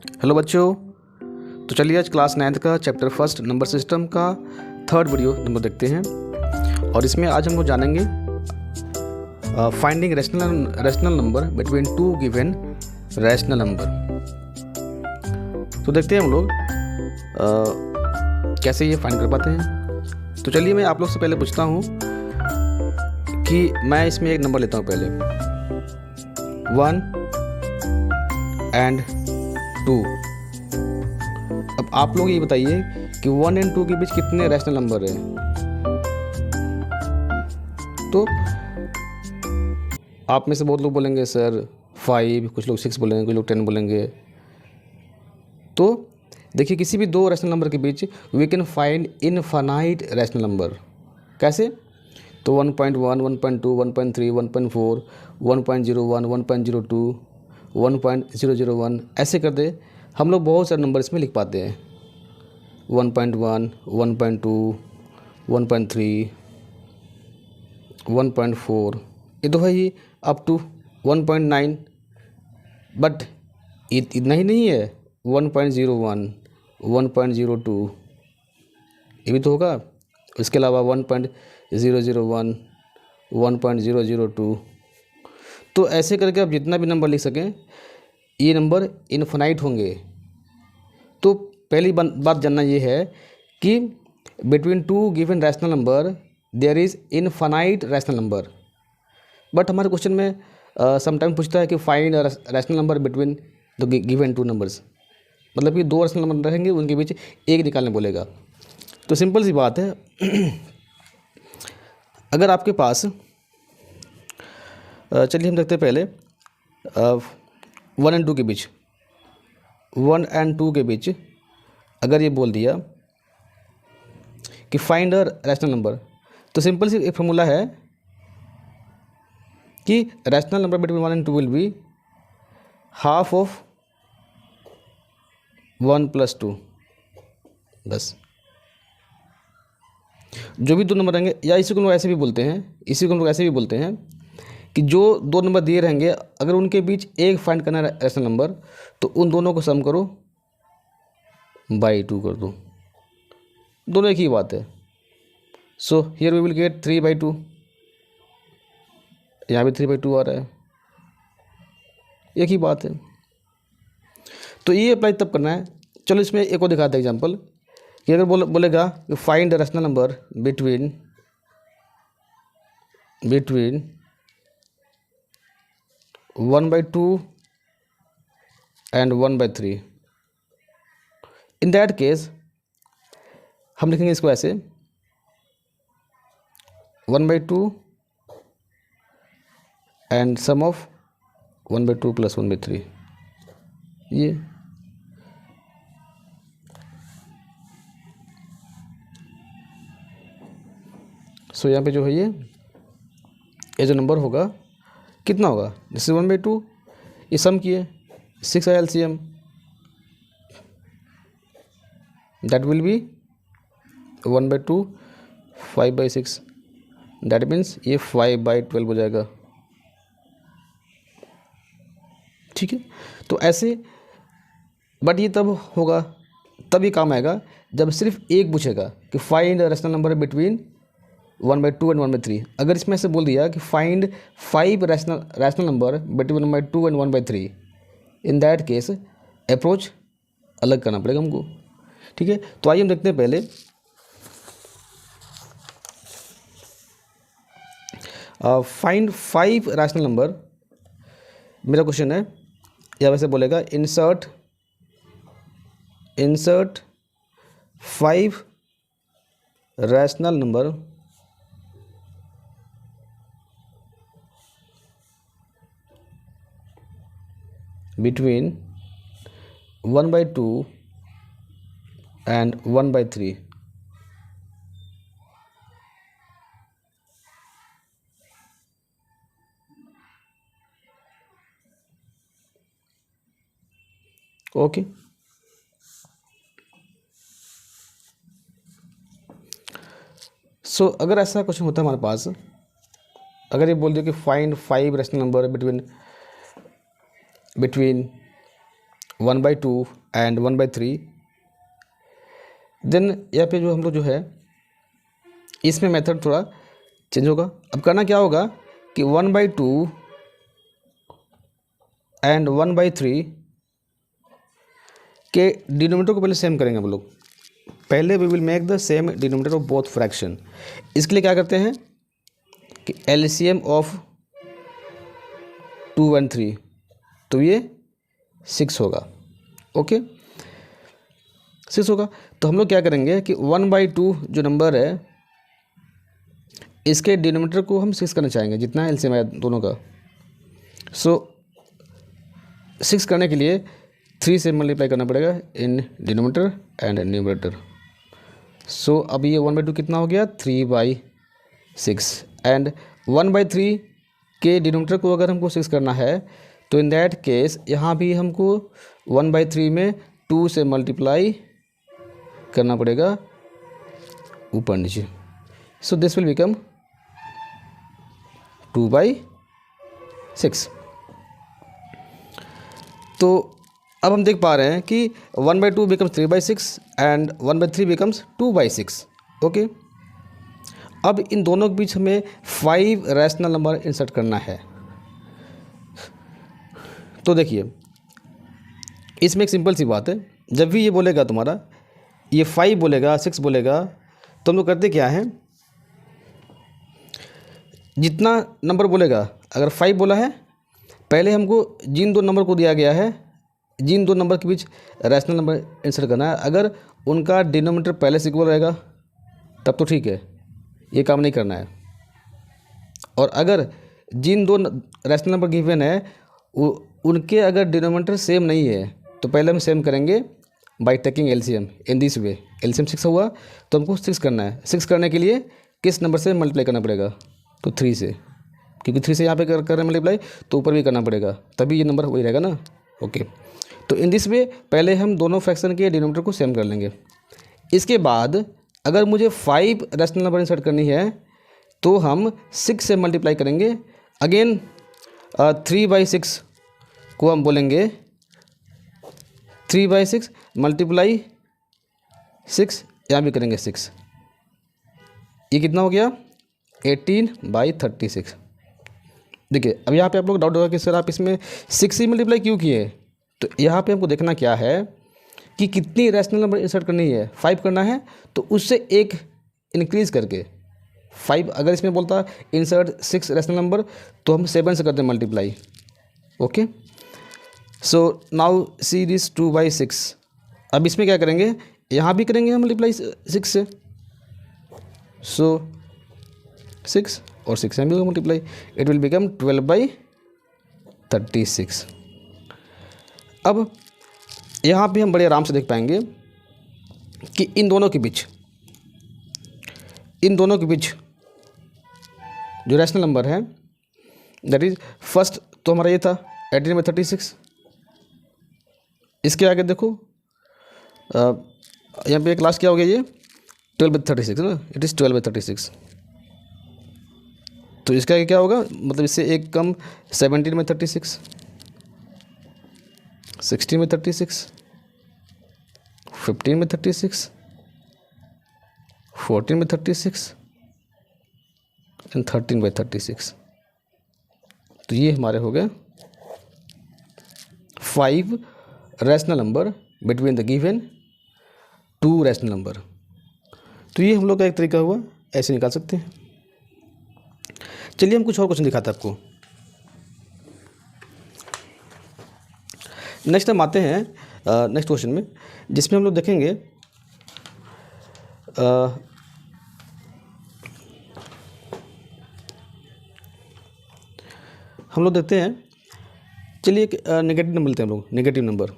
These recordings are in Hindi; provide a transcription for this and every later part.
हेलो बच्चों, तो चलिए आज क्लास 9th का चैप्टर फर्स्ट नंबर सिस्टम का थर्ड वीडियो नंबर देखते हैं। और इसमें आज हम लोग जानेंगे finding rational number between two given rational number. तो देखते हैं हम लोग कैसे ये फाइंड कर पाते हैं। तो चलिए मैं आप लोग से पहले पूछता हूँ कि मैं इसमें एक नंबर लेता हूँ पहले 1 एंड 2। अब आप लोग ये बताइए कि 1 एंड 2 के बीच कितने रैशनल नंबर हैं। तो आप में से बहुत लोग बोलेंगे सर 5, कुछ लोग 6 बोलेंगे, कुछ लोग 10 बोलेंगे। तो देखिए किसी भी दो रैशनल नंबर के बीच we can find infinite rational number. कैसे? तो 1.1, 1.2, 1.3, 1.4, 1.01, 1.02, 1.001 ऐसे कर दे, हम लोग बहुत सारे नंबर इसमें लिख पाते हैं। 1.1, 1.2, 1.3, 1.4, ये तो है ही अप टू 1.9। बट इतना ही नहीं है, 1.01, 1.02 ये भी तो होगा। इसके अलावा 1.001, 1.002। तो ऐसे करके आप जितना भी नंबर लिख सकें ये नंबर इनफाइनाइट होंगे। तो पहली बात जानना ये है कि between two given rational number there is infinite rational number. But हमारे क्वेश्चन में समटाइम पूछता है कि find rational number between the given two numbers, मतलब कि दो रैशनल नंबर रहेंगे उनके बीच एक निकालने बोलेगा। तो सिंपल सी बात है अगर आपके पास चलिए हम देखते हैं पहले 1 एंड 2 के बीच, 1 एंड 2 के बीच अगर ये बोल दिया कि फाइंड अ रैशनल नंबर, तो सिंपल सी एक फॉर्मूला है कि rational number between 1 and 2 will be half of 1 + 2। बस जो भी दो नंबर रहेंगे, या इसी को लोग ऐसे भी बोलते हैं, इसी को लोग ऐसे भी बोलते हैं कि जो दो नंबर दिए रहेंगे अगर उनके बीच एक फाइंड करना है रैशनल नंबर, तो उन दोनों को सम करो बाई 2 कर दो। दोनों एक ही बात है। So here we will get 3/2। यहाँ भी 3/2 आ रहा है, एक ही बात है। तो ये अप्लाई तब करना है। चलो इसमें एक और दिखाते हैं एग्जाम्पल कि अगर बोलेगा कि find the rational number between 1/2 and 1/3। In that case हम लिखेंगे इसको ऐसे 1/2 एंड सम ऑफ 1/2 + 1/3। ये सो यहाँ पे जो है ये जो नंबर होगा कितना होगा, दिस इज 1/2, ये सम किए 6 है LCM, that will be 1/2, 5/6, that means ये 5/12 हो जाएगा। ठीक है, तो ऐसे, बट ये तब होगा, तब ये काम आएगा जब सिर्फ एक पूछेगा कि find rational number between 1/2 and 1/3। अगर इसमें से बोल दिया कि find 5 rational number between 1/2 and 1/3, in that case approach अलग करना पड़ेगा हमको। ठीक है, तो आइए हम देखते हैं पहले फाइंड 5 रैशनल नंबर। मेरा क्वेश्चन है, या वैसे बोलेगा insert 5 rational number between 1/2 and 1/3। Okay, so अगर ऐसा क्वेश्चन होता है हमारे पास, अगर ये बोल दिया कि find 5 rational number between 1/2 and 1/3, then यहाँ पे जो हम लोग जो है इसमें मेथड थोड़ा चेंज होगा। अब करना क्या होगा कि 1/2 एंड 1/3 के डिनोमिनेटर को पहले सेम करेंगे हम लोग। पहले we will make the same denominator of both fraction. इसके लिए क्या करते हैं कि एलसीएम ऑफ 2 and 3, तो ये 6 होगा। ओके 6 होगा। तो हम लोग क्या करेंगे कि 1/2 जो नंबर है इसके डिनोमिनेटर को हम 6 करना चाहेंगे, जितना एलसीएम है दोनों का। सो 6 करने के लिए 3 से मल्टीप्लाई करना पड़ेगा इन डिनोमिनेटर एंड न्यूमरेटर। सो अब ये 1/2 कितना हो गया 3/6 एंड 1/3 के डिनोमिनेटर को अगर हमको 6 करना है तो इन दैट केस यहाँ भी हमको 1/3 में 2 से मल्टीप्लाई करना पड़ेगा ऊपर नीचे। So this will become 2/6। तो अब हम देख पा रहे हैं कि 1/2 बिकम्स 3/6 एंड 1/3 बिकम्स 2/6। ओके अब इन दोनों के बीच हमें 5 रैशनल नंबर इंसर्ट करना है। तो देखिए इसमें एक सिंपल सी बात है, जब भी ये बोलेगा तुम्हारा ये 5 बोलेगा 6 बोलेगा तो हम लोग करते क्या है, जितना नंबर बोलेगा, अगर 5 बोला है पहले हमको जिन दो नंबर को दिया गया है जिन दो नंबर के बीच रैशनल नंबर इंसर्ट करना है, अगर उनका डिनोमिनेटर पहले से इक्वल रहेगा तब तो ठीक है, ये काम नहीं करना है। और अगर जिन दो रैशनल नंबर गिवन है उनके अगर डिनोमिनेटर सेम नहीं है तो पहले हम सेम करेंगे by taking LCM in this way. LCM 6 हुआ तो हमको 6 करना है। 6 करने के लिए किस नंबर से मल्टीप्लाई करना पड़ेगा, तो 3 से, क्योंकि 3 से यहाँ पे कर रहे हैं मल्टीप्लाई तो ऊपर भी करना पड़ेगा, तभी ये नंबर वही रहेगा ना। ओके तो इन दिस वे पहले हम दोनों फ्रैक्शन के डिनोमिनेटर को सेम कर लेंगे। इसके बाद अगर मुझे 5 रैशनल नंबर इंसर्ट करनी है तो हम 6 से मल्टीप्लाई करेंगे। अगेन 3/6 को हम बोलेंगे 3/6 मल्टीप्लाई 6, यहाँ भी करेंगे 6, ये कितना हो गया 18/36। देखिए अब यहाँ पे आप लोग डाउट होगा कि सर आप इसमें 6 ही मल्टीप्लाई क्यों किए, तो यहाँ पे हमको देखना क्या है कि कितनी रैशनल नंबर इंसर्ट करनी है। 5 करना है तो उससे एक इंक्रीज़ करके 5, अगर इसमें बोलता इंसर्ट 6 रैशनल नंबर तो हम 7 से करते हैं multiply. Okay so now see this 2/6। अब इसमें क्या करेंगे, यहाँ भी करेंगे हम मल्टीप्लाई 6 से। सो 6 और 6 में भी होगा मल्टीप्लाई, इट विल बिकम 12/36। अब यहाँ पे हम बड़े आराम से देख पाएंगे कि इन दोनों के बीच जो रैशनल नंबर है दैट इज फर्स्ट तो हमारा ये था 18/36। इसके आगे देखो यहाँ पे एक लास्ट क्या हो गया, ये 12/36 ना, इट इज़ 12/36। तो इसका आगे क्या होगा, मतलब इससे एक कम 17/36, 16/36, 15/36, 14/36 एंड 13/36। तो ये हमारे हो गए 5 rational number between the given 2 rational number. तो ये हम लोग का एक तरीका हुआ, ऐसे निकाल सकते हैं। चलिए हम कुछ और क्वेश्चन दिखाते हैं आपको। नेक्स्ट हम आते हैं नेक्स्ट क्वेश्चन में, जिसमें हम लोग देखेंगे हम लोग देखते हैं, चलिए एक नेगेटिव नंबर लेते हैं हम लोग। नेगेटिव नंबर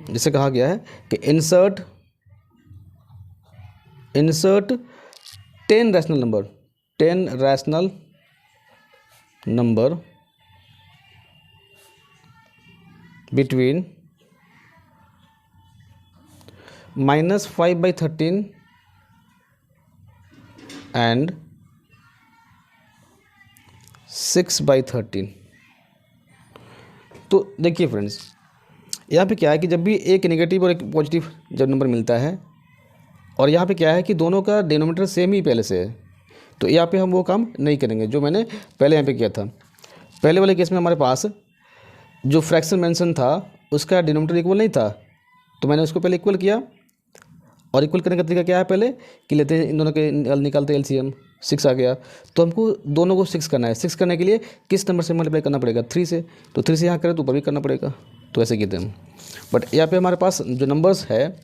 जिसे कहा गया है कि insert 10 rational number between -5/13 and 6/13। तो देखिए फ्रेंड्स, यहाँ पे क्या है कि जब भी एक नेगेटिव और एक पॉजिटिव जब नंबर मिलता है, और यहाँ पे क्या है कि दोनों का डिनोमिनेटर सेम ही पहले से है, तो यहाँ पे हम वो काम नहीं करेंगे जो मैंने पहले यहाँ पे किया था। पहले वाले केस में हमारे पास जो फ्रैक्शन मेंशन था उसका डिनोमिनेटर इक्वल नहीं था, तो मैंने उसको पहले इक्वल किया। और इक्वल करने का तरीका क्या है, पहले कि लेते हैं इन दोनों के निकालते एलसीएम, 6 आ गया, तो हमको दोनों को 6 करना है। 6 करने के लिए किस नंबर से मल्टीप्लाई करना पड़ेगा, 3 से, तो 3 से यहाँ करें तो ऊपर भी करना पड़ेगा, तो ऐसे किए थे हम। बट यहाँ पे हमारे पास जो नंबर्स है,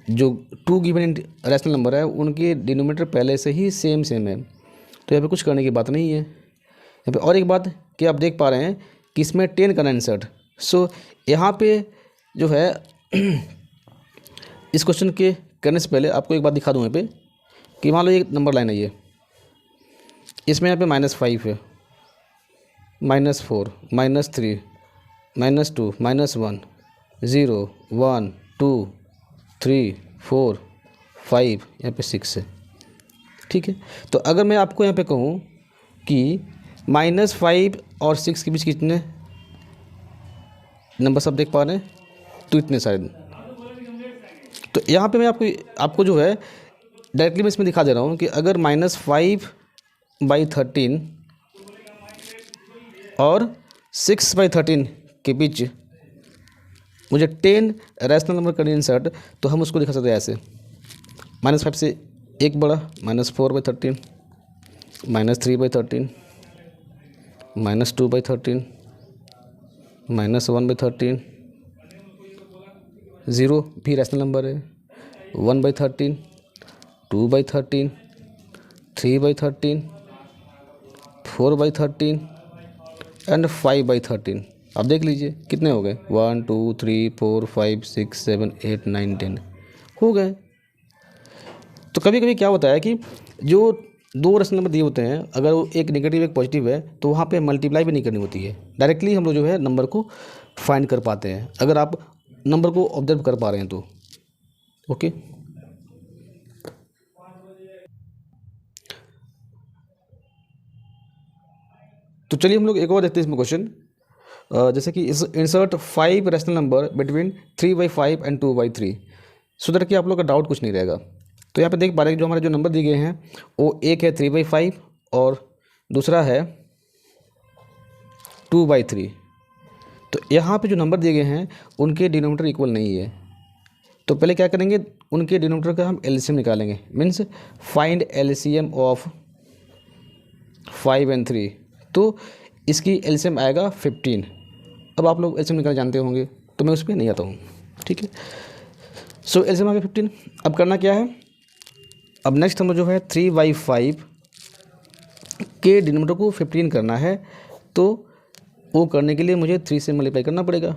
जो 2 गिवन रैशनल नंबर है, उनके डिनोमिनेटर पहले से ही सेम है, तो यहाँ पे कुछ करने की बात नहीं है। यहाँ पे और एक बात कि आप देख पा रहे हैं कि इसमें 10 करना इंसर्ट। सो यहाँ पे जो है इस क्वेश्चन के करने से पहले आपको एक बात दिखा दूँ यहाँ पे कि मान लो एक नंबर लाइन है ये, इसमें यहाँ पे -5 है, -4, -3, -2, -1, 0, 1, 2, 3, 4, 5, यहाँ पे 6 है। ठीक है, तो अगर मैं आपको यहाँ पे कहूँ कि -5 और 6 के बीच कितने नंबर सब देख पा रहे हैं, तो इतने सारे। तो यहाँ पे मैं आपको जो है डायरेक्टली मैं इसमें दिखा दे रहा हूँ कि अगर -5/13 और 6/13 के बीच मुझे 10 रैशनल नंबर करनी इंसर्ट, तो हम उसको दिखा सकते हैं ऐसे, -5 से एक बड़ा, -4/13, -3/13, -2/13, -1/13, 0 भी रैशनल नंबर है, 1/13, 2/13, 3/13, 4/13 एंड 5/13। आप देख लीजिए कितने हो गए, 1, 2, 3, 4, 5, 6, 7, 8, 9, 10 हो गए। तो कभी कभी क्या होता है कि जो 2 रैशनल नंबर दिए होते हैं, अगर वो एक नेगेटिव एक पॉजिटिव है, तो वहाँ पे मल्टीप्लाई भी नहीं करनी होती है, डायरेक्टली हम लोग जो है नंबर को फाइंड कर पाते हैं, अगर आप नंबर को ऑब्जर्व कर पा रहे हैं तो। ओके, तो चलिए हम लोग एक और देखते हैं इसमें क्वेश्चन। जैसे कि insert 5 rational number between 3/5 and 2/3, so that कि आप लोग का डाउट कुछ नहीं रहेगा। तो यहाँ पे देख पा रहे हैं जो हमारे जो नंबर दिए गए हैं, वो एक है 3/5 और दूसरा है 2/3। तो यहाँ पे जो नंबर दिए गए हैं उनके डिनोमिनेटर इक्वल नहीं है, तो पहले क्या करेंगे, उनके डिनोमिनेटर का हम एलसीएम निकालेंगे, means find LCM of 5 and 3। तो इसकी एलसीएम आएगा 15। अब आप लोग एलसीएम निकालना जानते होंगे, तो मैं उस पर नहीं आता हूँ। ठीक है, सो एलसीएम आ गया 15। अब करना क्या है, अब नेक्स्ट हम जो है 3/5 के डिनोमिनेटर को 15 करना है, तो वो करने के लिए मुझे 3 से मल्टीप्लाई करना पड़ेगा।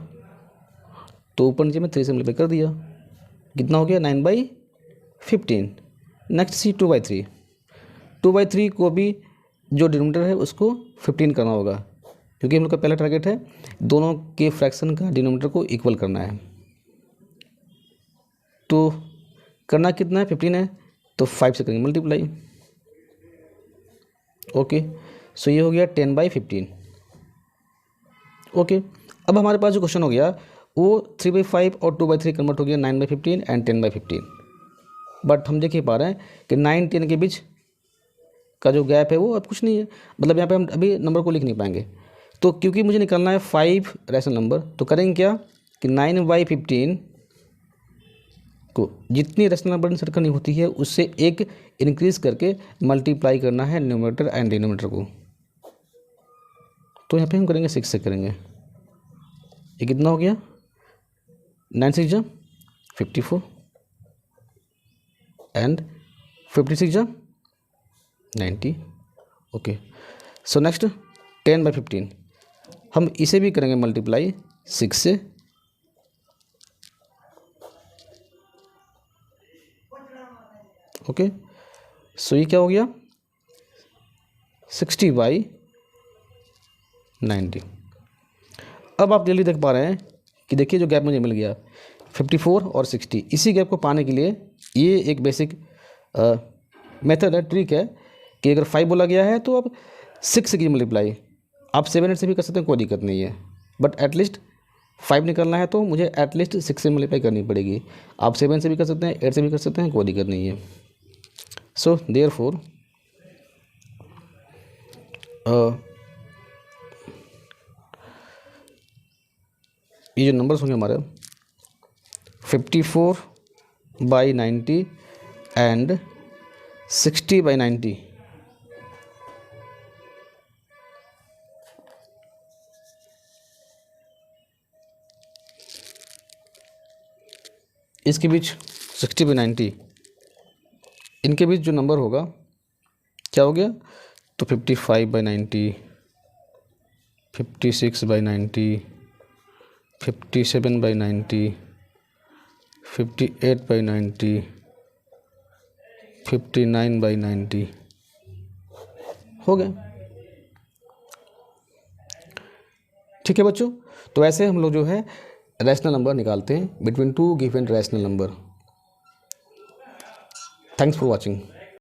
तो ऊपर नीचे मैं 3 से मल्टीप्लाई कर दिया, कितना हो गया 9/15। नेक्स्ट सी 2/3, 2/3 को भी जो डिनोमिनेटर है उसको 15 करना होगा, क्योंकि हम लोग का पहला टारगेट है दोनों के फ्रैक्शन का डिनोमिनेटर को इक्वल करना है। तो करना कितना है, 15 है, तो 5 से करेंगे मल्टीप्लाई। ओके, सो ये हो गया 10/15। ओके, अब हमारे पास जो क्वेश्चन हो गया वो 3/5 और 2/3 कन्वर्ट हो गया 9/15 एंड 10/15। बट हम देख ही पा रहे हैं कि 9, 10 के बीच का जो गैप है वो अब कुछ नहीं है, मतलब यहाँ पे हम अभी नंबर को लिख नहीं पाएंगे। तो क्योंकि मुझे निकालना है 5 रैशनल नंबर, तो करेंगे क्या कि 9/15 को जितनी रैशनल नंबर इंसर्ट करनी होती है उससे एक इंक्रीज करके मल्टीप्लाई करना है न्यूमरेटर एंड डिनोमिनेटर को। तो यहाँ पे हम करेंगे 6 से करेंगे, ये कितना हो गया, 9 6 जा 54 एंड 56 जा 90। ओके, सो नेक्स्ट 10/15 हम इसे भी करेंगे मल्टीप्लाई 6 से। ओके, सो ये क्या हो गया 60/90। अब आप जल्दी देख पा रहे हैं कि देखिए जो गैप मुझे मिल गया 54 और 60, इसी गैप को पाने के लिए ये एक बेसिक मेथड है, ट्रिक है कि अगर 5 बोला गया है तो अब 6 की मल्टीप्लाई आप 7 8 से भी कर सकते हैं, कोई दिक्कत नहीं है, बट एटलीस्ट 5 निकलना है तो मुझे एटलीस्ट 6 से मल्टीप्लाई करनी पड़ेगी। आप 7 से भी कर सकते हैं, 8 से भी कर सकते हैं, कोई दिक्कत नहीं है। सो देयरफॉर ये जो नंबर्स होंगे हमारे 54/90 एंड 60/90, इसके बीच 60/90 इनके बीच जो नंबर होगा क्या हो गया, तो 55/90, 56/90, 57/90, 58/90, 59/90 हो गए। ठीक है बच्चों, तो ऐसे हम लोग जो है रैशनल नंबर निकालते हैं between two given rational number. Thanks for watching.